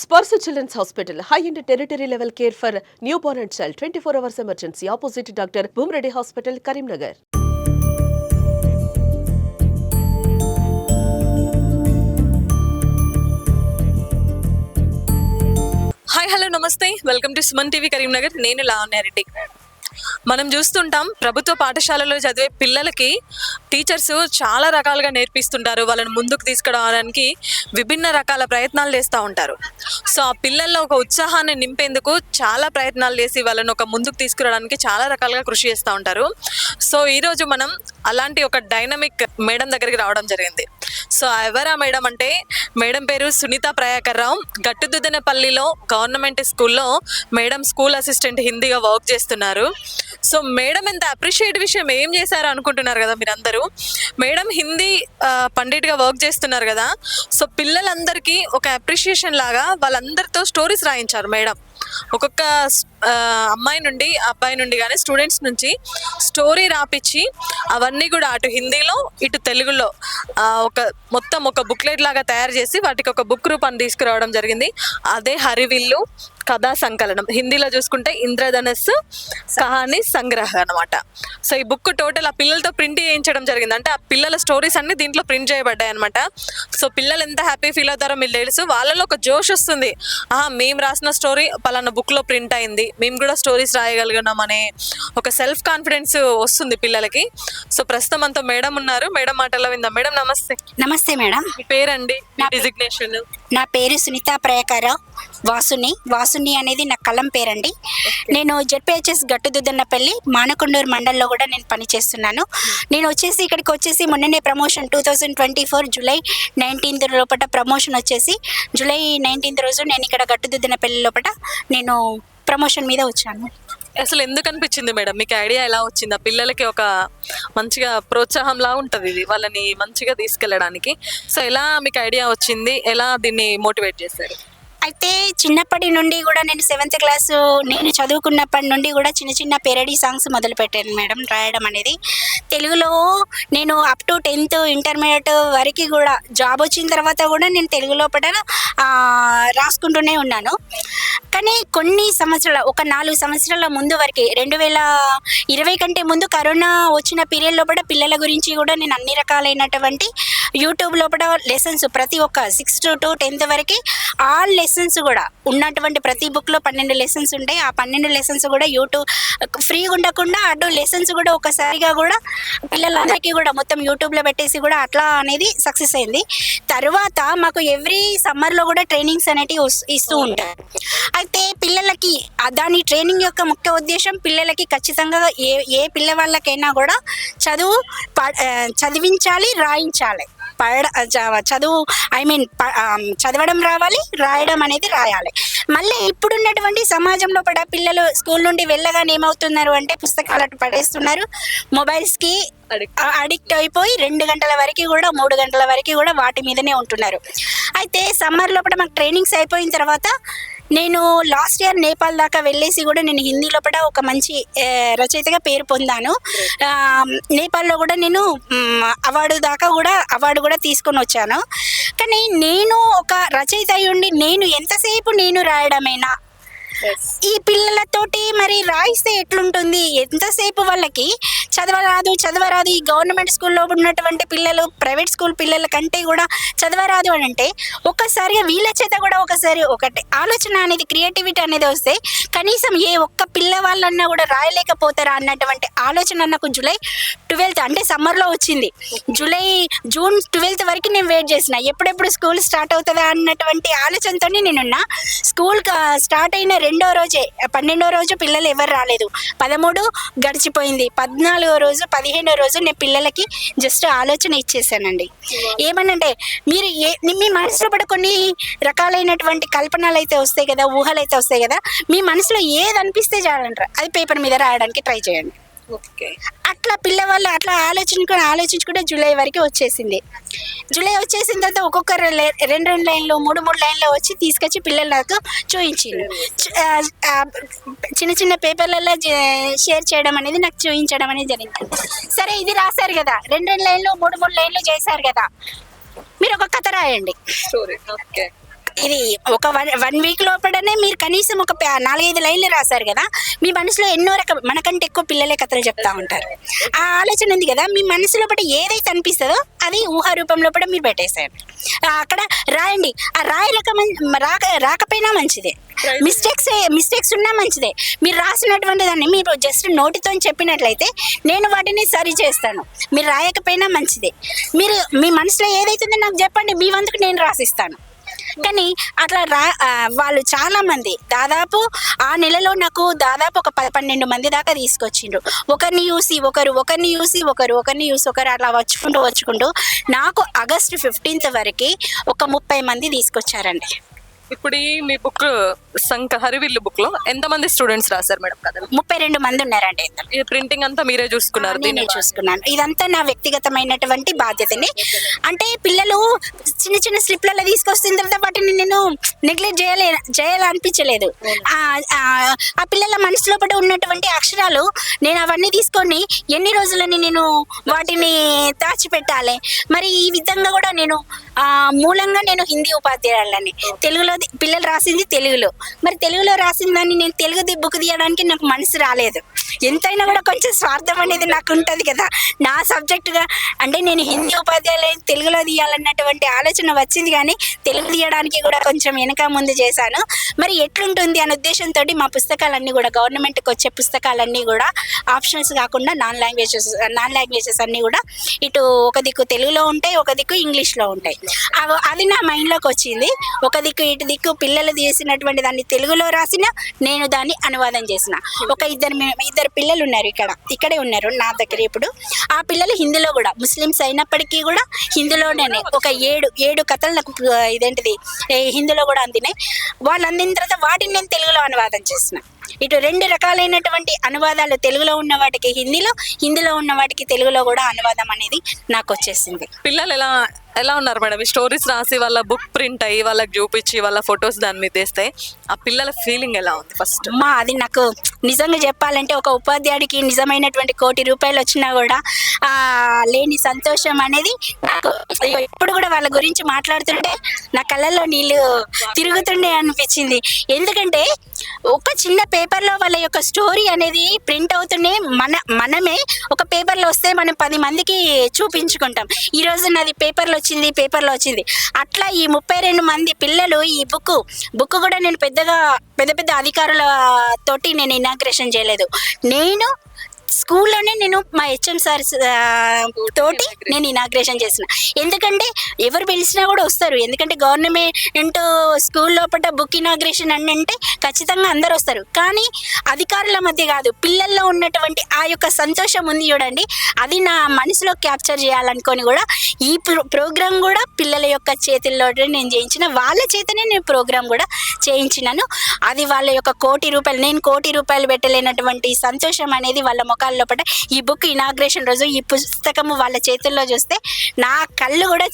Sparsa Children's Hospital, high-end territory level care for newborn and child, 24 hours emergency, opposite Dr. Bhumreddy Hospital, Karimnagar. Hi hello నమస్తే, welcome to Suman TV Karimnagar. నేను లావణ్యారెడ్డి. మనం చూస్తుంటాం, ప్రభుత్వ పాఠశాలలో చదివే పిల్లలకి టీచర్స్ చాలా రకాలుగా నేర్పిస్తుంటారు. వాళ్ళని ముందుకు తీసుకురావడానికి విభిన్న రకాల ప్రయత్నాలు చేస్తూ ఉంటారు. సో ఆ పిల్లల్లో ఒక ఉత్సాహాన్ని నింపేందుకు చాలా ప్రయత్నాలు చేసి వాళ్ళని ఒక ముందుకు తీసుకురావడానికి చాలా రకాలుగా కృషి చేస్తూ ఉంటారు. సో ఈరోజు మనం అలాంటి ఒక డైనమిక్ మేడం దగ్గరికి రావడం జరిగింది. సో ఎవరా మేడం అంటే, మేడం పేరు సునీత ప్రయాకర్ రావు. గట్టుదుద్దనపల్లిలో గవర్నమెంట్ స్కూల్లో మేడం స్కూల్ అసిస్టెంట్ హిందీగా వర్క్ చేస్తున్నారు. సో మేడం ఎంత అప్రిషియేట్ విషయం ఏం చేశారు అనుకుంటున్నారు కదా మీరందరూ. మేడం హిందీ పండిట్గా వర్క్ చేస్తున్నారు కదా. సో పిల్లలందరికీ ఒక అప్రిషియేషన్ లాగా వాళ్ళందరితో స్టోరీస్ రాయించారు మేడం. ఒక్కొక్క అమ్మాయి నుండి అబ్బాయి నుండి కానీ స్టూడెంట్స్ నుంచి స్టోరీ రాపిచ్చి అవన్నీ కూడా అటు హిందీలో ఇటు తెలుగులో మొత్తం ఒక బుక్లెట్ లాగా తయారు చేసి వాటికి ఒక బుక్ రూపాన్ని తీసుకురావడం జరిగింది. అదే హరివిల్లు కథా సంకలనం. హిందీలో చూసుకుంటే ఇంద్రధనస్సు కహానీ సంగ్రహ అనమాట. సో ఈ బుక్ టోటల్ ఆ పిల్లలతో ప్రింట్ చేయించడం జరిగింది. అంటే ఆ పిల్లల స్టోరీస్ అన్ని దీంట్లో ప్రింట్ చేయబడ్డాయి అనమాట. సో పిల్లలు ఎంత హ్యాపీ ఫీల్ అవుతారో మీకు తెలుసు. వాళ్ళలో ఒక జోష్ వస్తుంది, మేము రాసిన స్టోరీ పలానా బుక్లో ప్రింట్ అయింది, మేము కూడా స్టోరీస్ రాయగలిగినాం అనే ఒక సెల్ఫ్ కాన్ఫిడెన్స్ వస్తుంది పిల్లలకి. సో ప్రస్తుతం అంతా మేడం ఉన్నారు, మేడం మాటల్లో విందాం. మేడం నమస్తే. నమస్తే మేడం. మీ పేరండి, డిజిగ్నేషన్? నా పేరు సునీత ప్రయాకర్ వాసుని అనేది నా కలం పేరండి. నేను జెడ్పీహెచ్ఎస్ గట్టుదుద్దన్నపల్లి మానకొండూరు మండలంలో కూడా నేను పనిచేస్తున్నాను. నేను ఇక్కడికి వచ్చేసి మొన్ననే ప్రమోషన్ 2024 జూలై 19th లోపల ప్రమోషన్ వచ్చేసి జూలై 19th రోజు నేను ఇక్కడ గట్టుదుద్దన్నపల్లి లోపల నేను ప్రమోషన్ మీద వచ్చాను. అసలు ఎందుకు అనిపించింది మేడం మీకు ఐడియా ఎలా వచ్చింది? ఆ పిల్లలకి ఒక మంచిగా ప్రోత్సాహంలా ఉంటుంది ఇది, వాళ్ళని మంచిగా తీసుకెళ్ళడానికి. సో ఎలా మీకు ఐడియా వచ్చింది, ఎలా దీన్ని మోటివేట్ చేశారు? అయితే చిన్నప్పటి నుండి కూడా నేను 7th క్లాసు నేను చదువుకున్నప్పటి నుండి కూడా చిన్న చిన్న పెరడీ సాంగ్స్ మొదలు పెట్టాను మేడం రాయడం అనేది. తెలుగులో నేను అప్ టు 10th ఇంటర్మీడియట్ వరకు కూడా జాబ్ వచ్చిన తర్వాత కూడా నేను తెలుగు లోపల రాసుకుంటూనే ఉన్నాను. కానీ కొన్ని సంవత్సరాల ఒక 4 సంవత్సరాల ముందు వరకు 2020 కంటే ముందు కరోనా వచ్చిన పీరియడ్ లోపల పిల్లల గురించి కూడా నేను అన్ని రకాలైనటువంటి యూట్యూబ్ లోపల లెసన్స్ ప్రతి ఒక్క 6th to 10th వరకు ఆల్ లెసన్స్ కూడా ఉన్నటువంటి ప్రతి బుక్లో 12 లెసన్స్ ఉంటాయి. ఆ 12 లెసన్స్ కూడా యూట్యూబ్ ఫ్రీగా ఉండకుండా అటు లెసన్స్ కూడా ఒకసారిగా కూడా పిల్లలందరికీ కూడా మొత్తం యూట్యూబ్లో పెట్టేసి కూడా అట్లా అనేది సక్సెస్ అయింది. తర్వాత మాకు ఎవ్రీ సమ్మర్లో కూడా ట్రైనింగ్స్ అనేటివి ఇస్తూ ఉంటారు. అయితే పిల్లలకి దాని ట్రైనింగ్ యొక్క ముఖ్య ఉద్దేశం పిల్లలకి ఖచ్చితంగా ఏ పిల్లవాళ్ళకైనా కూడా చదివించాలి, రాయించాలి. చదువు చదవడం రావాలి, రాయడం అనేది రాయాలి. మళ్ళీ ఇప్పుడున్నటువంటి సమాజంలో కూడా పిల్లలు స్కూల్ నుండి వెళ్ళగానే ఏమవుతున్నారు అంటే పుస్తకాలు పడేస్తున్నారు, మొబైల్స్కి అడిక్ట్ అయిపోయి 2 గంటల వరకు కూడా 3 గంటల వరకు కూడా వాటి మీదనే ఉంటున్నారు. అయితే సమ్మర్ లోపల మాకు ట్రైనింగ్స్ అయిపోయిన తర్వాత నేను లాస్ట్ ఇయర్ నేపాల్ దాకా వెళ్ళేసి కూడా నేను హిందీ లోపల ఒక మంచి రచయితగా పేరు పొందాను. నేపాల్లో కూడా నేను అవార్డు కూడా తీసుకొని వచ్చాను. కానీ నేను ఒక రచయిత అయ్యుండి నేను ఎంతసేపు నేను రాయడమేనా, ఈ పిల్లలతోటి మరి రాయిస్తే ఎట్లుంటుంది? ఎంతసేపు వాళ్ళకి చదవరాదు. ఈ గవర్నమెంట్ స్కూల్లో ఉన్నటువంటి పిల్లలు ప్రైవేట్ స్కూల్ పిల్లల కంటే కూడా చదవరాదు అని అంటే ఒక్కసారిగా వీళ్ళ చేత కూడా ఒకటి ఆలోచన అనేది క్రియేటివిటీ అనేది వస్తే కనీసం ఏ ఒక్క పిల్లవాళ్ళన్నా కూడా రాయలేకపోతారా అన్నటువంటి ఆలోచన నాకు జూలై 12th అంటే సమ్మర్లో వచ్చింది. జూన్ 12th వరకు నేను వెయిట్ చేసిన, ఎప్పుడెప్పుడు స్కూల్ స్టార్ట్ అవుతుందా అన్నటువంటి ఆలోచనతోనే నేనున్నా. స్కూల్ స్టార్ట్ అయిన 2వ రోజే 12వ రోజు పిల్లలు ఎవరు రాలేదు. 13 గడిచిపోయింది. 14వ రోజు 15వ రోజు నేను పిల్లలకి జస్ట్ ఆలోచన ఇచ్చేసానండి. ఏమనంటే మీరు మీ మనసులో పడ కొన్ని రకాలైనటువంటి కల్పనలు అయితే వస్తాయి కదా, ఊహలు అయితే వస్తాయి కదా, మీ మనసులో ఏది అనిపిస్తే చాలంటారు అది పేపర్ మీద రాయడానికి ట్రై చేయండి. అట్లా పిల్లవాళ్ళు అట్లా ఆలోచించుకుంటే జూలై వరకు వచ్చేసింది. జూలై వచ్చేసిన తర్వాత ఒక్కొక్కరు 2 లైన్లు 3 లైన్లు వచ్చి తీసుకొచ్చి పిల్లలకు చూపించింది. చిన్న పేపర్లలో షేర్ చేయడం అనేది నాకు చూపించడం అనేది జరిగింది. సరే ఇది రాశారు కదా, 2 లైన్లు 3 లైన్లు చేశారు కదా, మీరు ఒక కథ రాయండి. ఇది ఒక వన్ వీక్ లోపలనే మీరు కనీసం ఒక 4-5 లైన్లు రాశారు కదా, మీ మనసులో ఎన్నో మనకంటే ఎక్కువ పిల్లలే కథలు చెప్తా ఉంటారు. ఆ ఆలోచన ఉంది కదా, మీ మనసులో పడి ఏదైతే అనిపిస్తుందో అది ఊహా రూపంలో కూడా మీరు పెట్టేశారు. అక్కడ రాయండి. ఆ రాకపోయినా మంచిదే, మిస్టేక్స్ ఉన్నా మంచిదే. మీరు రాసినటువంటి దాన్ని మీరు జస్ట్ నోటితో చెప్పినట్లయితే నేను వాటిని సరి చేస్తాను. మీరు రాయకపోయినా మంచిదే. మీరు మీ మనసులో ఏదైతుందో నాకు చెప్పండి, మీ వంతుకు నేను రాసిస్తాను. కానీ అట్లా వాళ్ళు చాలా మంది దాదాపు ఆ నెలలో నాకు దాదాపు ఒక 12 మంది దాకా తీసుకొచ్చిండ్రు. ఒకరిని చూసి ఒకరు అట్లా వచ్చుకుంటూ నాకు ఆగస్టు 15th వరకు ఒక 30 మంది తీసుకొచ్చారండి. ఇప్పుడు ఈ మీ బుక్ హరివిల్లు బుక్ లో ఎంతమంది స్టూడెంట్స్ రాశారు మేడం కథలు? 32 మంది ఉన్నారండి. ఈ ప్రింటింగ్ అంతా మీరే చూసుకున్నారు? నేనే చూసుకున్నాను. ఇదంతా నా వ్యక్తిగతమైనటువంటి బాధ్యతని. అంటే పిల్లలు చిన్న చిన్న స్లిప్లలో తీసుకొస్తున్న తర్వాత వాటిని నేను నెగ్లెక్ట్ చేయాలనిపించలేదు. ఆ పిల్లల మనసులో పడి ఉన్నటువంటి అక్షరాలు నేను అవన్నీ తీసుకొని ఎన్ని రోజులని నేను వాటిని దాచిపెట్టాలి. మరి ఈ విధంగా కూడా నేను మూలంగా నేను హిందీ ఉపాధ్యాయులని, తెలుగులో పిల్లలు రాసింది తెలుగులో, మరి తెలుగులో రాసిన దాన్ని నేను తెలుగు బుక్ తీయడానికి నాకు మనసు రాలేదు. ఎంతైనా కూడా కొంచెం స్వార్థం అనేది నాకు ఉంటుంది కదా, నా సబ్జెక్టుగా. అంటే నేను హిందీ ఉపాధ్యాయులు తెలుగులో తీయాలన్నటువంటి ఆలోచన వచ్చింది, కానీ తెలుగు తీయడానికి కూడా కొంచెం వెనక ముందు చేశాను. మరి ఎట్లుంటుంది అనే ఉద్దేశంతో మా పుస్తకాలన్నీ కూడా గవర్నమెంట్కి వచ్చే పుస్తకాలన్నీ కూడా ఆప్షనల్స్ కాకుండా నాన్ లాంగ్వేజెస్ అన్నీ కూడా ఇటు ఒక దిక్కు తెలుగులో ఉంటాయి, ఒక దిక్కు ఇంగ్లీష్లో ఉంటాయి. అది నా మైండ్లోకి వచ్చింది. ఒక దిక్కు ఇటు దిక్కు పిల్లలు చేసినటువంటి దాన్ని తెలుగులో రాసిన, నేను దాన్ని అనువాదం చేసిన. ఒక ఇద్దరు పిల్లలు ఉన్నారు, ఇక్కడే ఉన్నారు నా దగ్గర ఇప్పుడు. ఆ పిల్లలు హిందీలో కూడా ముస్లిమ్స్ అయినప్పటికీ కూడా హిందీలోనే ఒక 7 కథలు నాకు ఇదేంటిది హిందీలో కూడా అందినాయి. వాళ్ళు అందిన తర్వాత వాటిని నేను తెలుగులో అనువాదం చేసిన. ఇటు 2 రకాలైనటువంటి అనువాదాలు, తెలుగులో ఉన్న వాటికి హిందీలో ఉన్న వాటికి తెలుగులో కూడా అనువాదం అనేది నాకు వచ్చేసింది. పిల్లలు ఎలా ఉన్నారు మేడం? ఈ స్టోరీస్ రాసి వాళ్ళ బుక్ ప్రింట్ అయ్యి వాళ్ళకి చూపించి వాళ్ళ ఫొటోస్ దాని మీద వేస్తే ఆ పిల్లల ఫీలింగ్ ఎలా ఉంది ఫస్ట్? అది నాకు నిజంగా చెప్పాలంటే ఒక ఉపాధ్యాయుడికి నిజమైనటువంటి 1 కోటి రూపాయలు వచ్చినా కూడా లేని సంతోషం అనేది నాకు ఎప్పుడు కూడా వాళ్ళ గురించి మాట్లాడుతుంటే నా కళ్ళల్లో నీళ్ళు తిరుగుతుండే అనిపించింది. ఎందుకంటే ఒక చిన్న పేపర్లో వాళ్ళ యొక్క స్టోరీ అనేది ప్రింట్ అవుతుండే మనమే ఒక పేపర్లో వస్తే మనం 10 మందికి చూపించుకుంటాం. ఈ రోజు నాది పేపర్లో వచ్చింది. అట్లా ఈ 32 మంది పిల్లలు ఈ బుక్ కూడా నేను పెద్ద అధికారుల తోటి నేను ఇనాగ్రేషన్ చేయలేదు. నేను స్కూల్లోనే నేను మా హెచ్ఎం సార్ తోటి నేను ఇనాగ్రేషన్ చేసిన. ఎందుకంటే ఎవరు పిలిచినా కూడా వస్తారు. ఎందుకంటే గవర్నమెంట్ స్కూల్ లోపల బుక్ ఇనాగ్రేషన్ అంటే ఖచ్చితంగా అందరు వస్తారు. కానీ అధికారుల మధ్య కాదు, పిల్లల్లో ఉన్నటువంటి ఆ యొక్క సంతోషం ఉంది చూడండి, అది నా మనసులో క్యాప్చర్ చేయాలనుకొని కూడా ఈ ప్రోగ్రామ్ కూడా పిల్లల యొక్క చేతుల్లో నేను చేయించిన. వాళ్ళ చేతనే నేను ప్రోగ్రామ్ కూడా చేయించినాను. అది వాళ్ళ యొక్క 1 కోటి రూపాయలు, నేను 1 కోటి రూపాయలు పెట్టలేనటువంటి సంతోషం అనేది వాళ్ళ ముఖాల లోపల ఈ బుక్ ఇనాగ్రేషన్ రోజు ఈ పుస్తకము వాళ్ళ చేతుల్లో చూస్తే నా కళ్ళు కూడా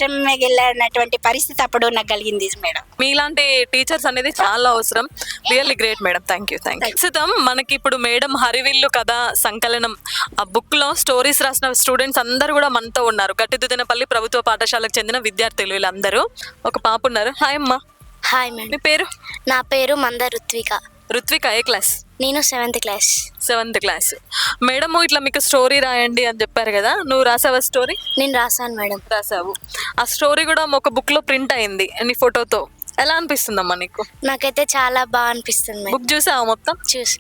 చెమ్మగిల్లనటువంటి పరిస్థితి అప్పుడు నాకు కలిగింది మేడం. మీలాంటి టీచర్స్ అనేది చాలా అవసరం. Really great madam. Thank you. ప్రస్తుతం మనకి ఇప్పుడు మేడం హరివిల్లు కథ సంకలనం ఆ బుక్ లో స్టోరీస్ రాసిన స్టూడెంట్స్ అందరూ కూడా మనతో ఉన్నారు. గట్టిదిద్దనపల్లి ప్రభుత్వ పాఠశాలకు చెందిన విద్యార్థులు వీళ్ళందరూ. ఒక పాప ఉన్నారు. హాయ్ అమ్మా. Hi madam. మీ పేరు? నా పేరు మంద రుత్విక. రుత్విక ఏ క్లాస్? నేను 7th class. 7th class. Madam ఇట్లా మీకు స్టోరీ రాయండి అని చెప్పారు కదా, నువ్వు రాసావా స్టోరీ? నేను రాశాను మేడం. రాసావు. ఆ స్టోరీ కూడా ఒక బుక్ లో ప్రింట్ అయింది నీ ఫోటోతో. ఎలా అనిపిస్తుందమ్మా నీకు? నాకైతే చాలా బాగా అనిపిస్తుంది మేడం. బుక్ చూసావా మొత్తం? చూసి.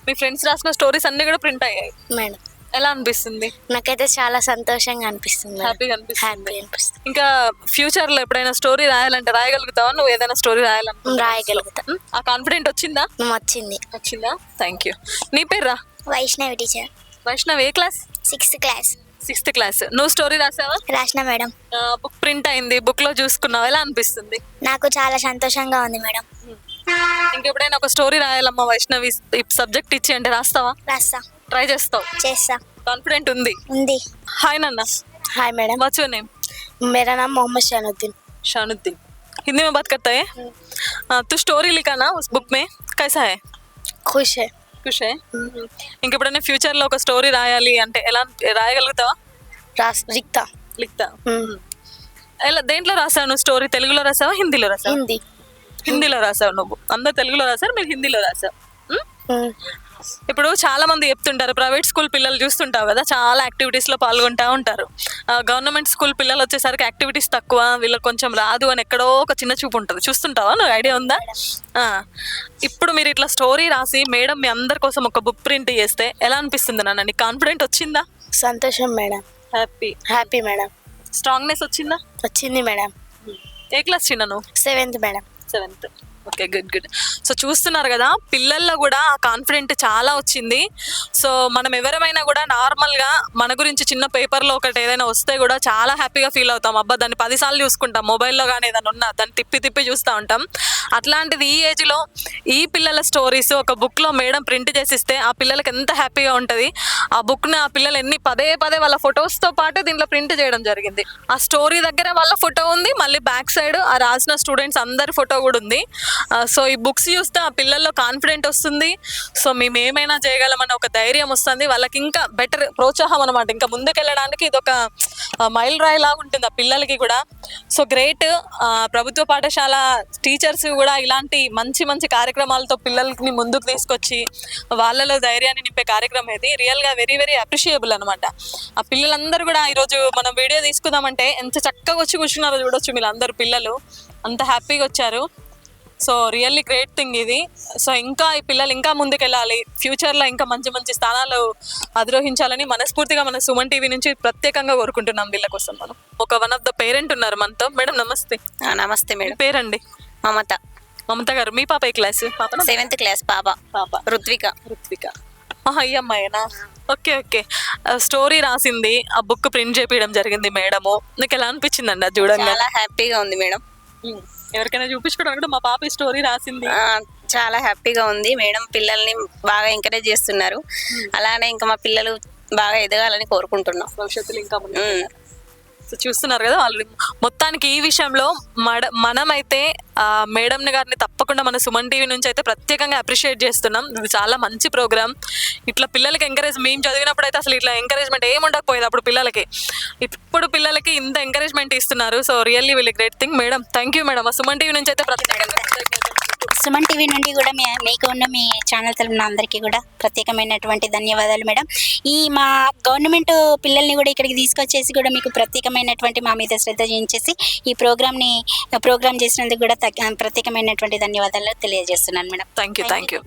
మీ ఫ్రెండ్స్ రాసిన స్టోరీస్ అన్ని కూడా ప్రింట్ అయ్యాయి మేడం. ఎలా అనిపిస్తుంది? నాకైతే చాలా సంతోషంగా అనిపిస్తుంది. హ్యాపీగా అనిపిస్తుంది. ఇంకా ఫ్యూచర్ లో ఎప్పుడైనా స్టోరీ రాయాలంటే రాయగలుగుతావా? నువ్వు ఏదైనా స్టోరీ రాయగలుగుతా. ఆ కాన్ఫిడెంట్ వచ్చిందా? వచ్చిందా? Thank you. నీ పేర్రా? వైష్ణవి టీచర్. వైష్ణవి ఏ class? 6th class. 6th class. నువ్వు స్టోరీ రాసావా? రాసిన మేడం. బుక్ ప్రింట్ అయింది, బుక్ లో చూసుకున్నావు, ఎలా అనిపిస్తుంది? నాకు చాలా సంతోషంగా ఉంది మేడం. ఇంకెప్పుడైనా ఒక స్టోరీ రాయాలమ్మా వైష్ణవి సబ్జెక్ట్ ఇచ్చి అంటే రాస్తావా? రాస్తా. ట్రై చేస్తావు? చేస్తా. కాన్ఫిడెంట్ ఉంది? హాయ్ నాన్న. Hi madam. What's your name? मेरा नाम मोहम्मद शानुद्दीन. शानुद्दीन. हिंदी में बात करता है? तू स्टोरी लिखा ना उस बुक में, कैसा है? खुश है. ఇంకెప్పుడైనా ఫ్యూచర్ లో ఒక స్టోరీ రాయాలి అంటే ఎలా రాయగలుగుతావా? लिखता. ఎలా దేంట్లో రాసావు నువ్వు స్టోరీ? తెలుగులో రాసావా, హిందీలో రాసావా? హిందీ. హిందీలో రాసావు నువ్వు. అందరు తెలుగులో రాసారు, మీరు హిందీలో రాసావు. ఉమ్. ఇప్పుడు చాలా మంది చెప్తుంటారు, ప్రైవేట్ స్కూల్ పిల్లలు చూస్తుంటావు కదా, చాలా యాక్టివిటీస్ లో పాల్గొంటా ఉంటారు. గవర్నమెంట్ స్కూల్ పిల్లలు వచ్చేసరికి యాక్టివిటీస్ తక్కువ, వీళ్ళకి కొంచెం రాదు అని ఎక్కడో ఒక చిన్న చూపు ఉంటుంది. చూస్తుంటావా నువ్వు? ఐడియా ఉందా? ఇప్పుడు మీరు ఇట్లా స్టోరీ రాసి మేడం మీ అందరి కోసం ఒక బుక్ ప్రింట్ చేస్తే ఎలా అనిపిస్తుంది నాన్న? నీకు కాన్ఫిడెంట్ వచ్చిందా? సంతోషం మేడం. Happy madam. స్ట్రాంగ్నెస్ వచ్చిందా? వచ్చింది మేడం. ఏ క్లాస్ చిన్న నువ్వు? 7th madam. 7th. Okay, good. So చూస్తున్నారు కదా, పిల్లల్లో కూడా ఆ కాన్ఫిడెంట్ చాలా వచ్చింది. సో మనం ఎవరమైనా కూడా నార్మల్గా మన గురించి చిన్న పేపర్లో ఒకటి ఏదైనా వస్తే కూడా చాలా హ్యాపీగా ఫీల్ అవుతాం. అబ్బా దాన్ని 10 సార్లు చూసుకుంటాం, మొబైల్లో కానీ ఏదైనా ఉన్నా దాన్ని తిప్పి చూస్తూ ఉంటాం. అట్లాంటిది ఈ ఏజ్లో ఈ పిల్లల స్టోరీస్ ఒక బుక్లో మేడం ప్రింట్ చేసిస్తే ఆ పిల్లలకి ఎంత హ్యాపీగా ఉంటుంది. ఆ బుక్ని ఆ పిల్లలు ఎన్ని పదే వాళ్ళ ఫొటోస్తో పాటు దీంట్లో ప్రింట్ చేయడం జరిగింది. ఆ స్టోరీ దగ్గర వాళ్ళ ఫోటో ఉంది, మళ్ళీ బ్యాక్ సైడ్ ఆ రాసిన స్టూడెంట్స్ అందరి ఫోటో కూడా ఉంది. సో ఈ బుక్స్ చూస్తే ఆ పిల్లల్లో కాన్ఫిడెంట్ వస్తుంది. సో మేము ఏమైనా చేయగలమని ఒక ధైర్యం వస్తుంది. వాళ్ళకి ఇంకా బెటర్ ప్రోత్సాహం అనమాట. ఇంకా ముందుకెళ్ళడానికి ఇది ఒక మైల్ రాయి లాగా ఉంటుంది ఆ పిల్లలకి కూడా. So great. ప్రభుత్వ పాఠశాల టీచర్స్ కూడా ఇలాంటి మంచి కార్యక్రమాలతో పిల్లల్ని ముందుకు తీసుకొచ్చి వాళ్ళలో ధైర్యాన్ని నింపే కార్యక్రమం ఇది రియల్గా వెరీ అప్రిషియబుల్ అనమాట. ఆ పిల్లలందరూ కూడా ఈరోజు మనం వీడియో తీసుకుందామంటే ఎంత చక్కగా వచ్చి కూర్చున్నారో చూడొచ్చు. వీళ్ళందరూ పిల్లలు అంత హ్యాపీగా వచ్చారు. సో రియల్లీ గ్రేట్ థింగ్ ఇది. సో ఇంకా ఈ పిల్లలు ఇంకా ముందుకెళ్ళాలి, ఫ్యూచర్లో ఇంకా మంచి స్థానాలు అధిరోహించాలని మనస్ఫూర్తిగా మన సుమన్ టీవీ నుంచి ప్రత్యేకంగా కోరుకుంటున్నాం వీళ్ళ కోసం. మనం వన్ ఆఫ్ ద పేరెంట్ ఉన్నారు మనతో. మేడం నమస్తే. నమస్తే మేడం. పేరండి? మమత గారు. మీ పాప ఏ క్లాస్? 7th క్లాస్ పాప రుత్విక. ఈ అమ్మాయినా? ఓకే. స్టోరీ రాసింది, ఆ బుక్ ప్రింట్ చేపించడం జరిగింది మేడము. నీకు ఎలా అనిపించిందండి అది చూడండి? చాలా హ్యాపీగా ఉంది మేడం. ఎవరికైనా చూపించుకోవడానికి మా పాప ఈ స్టోరీ రాసింది. చాలా హ్యాపీగా ఉంది మేడం. పిల్లల్ని బాగా ఎంకరేజ్ చేస్తున్నారు. అలానే ఇంకా మా పిల్లలు బాగా ఎదగాలని కోరుకుంటున్నాం భవిష్యత్తులో ఇంకా. సో చూస్తున్నారు కదా, వాళ్ళు మొత్తానికి ఈ విషయంలో మనమైతే మేడం గారిని తప్పకుండా మన సుమన్ టీవీ నుంచి అయితే ప్రత్యేకంగా అప్రిషియేట్ చేస్తున్నాం. ఇది చాలా మంచి ప్రోగ్రామ్. ఇట్లా పిల్లలకి ఎంకరేజ్, మేము చదివినప్పుడు అయితే అసలు ఇట్లా ఎంకరేజ్మెంట్ ఏమి ఉండకపోయేది అప్పుడు పిల్లలకి. ఇప్పుడు పిల్లలకి ఇంత ఎంకరేజ్మెంట్ ఇస్తున్నారు. So really will great thing. Madam thank you madam. Suman TV నుంచి అయితే ప్రత్యేకంగా సుమన్ టీవీ నుండి కూడా మీకు ఉన్న మీ ఛానల్ తరపున అందరికీ కూడా ప్రత్యేకమైనటువంటి ధన్యవాదాలు మేడం. ఈ మా గవర్నమెంట్ పిల్లల్ని కూడా ఇక్కడికి తీసుకొచ్చేసి కూడా మీకు ప్రత్యేకమైనటువంటి మా మీద శ్రద్ధ చూపించేసి ఈ ప్రోగ్రామ్ చేసినందుకు కూడా ప్రత్యేకమైనటువంటి ధన్యవాదాలు తెలియజేస్తున్నాను మేడం. Thank you.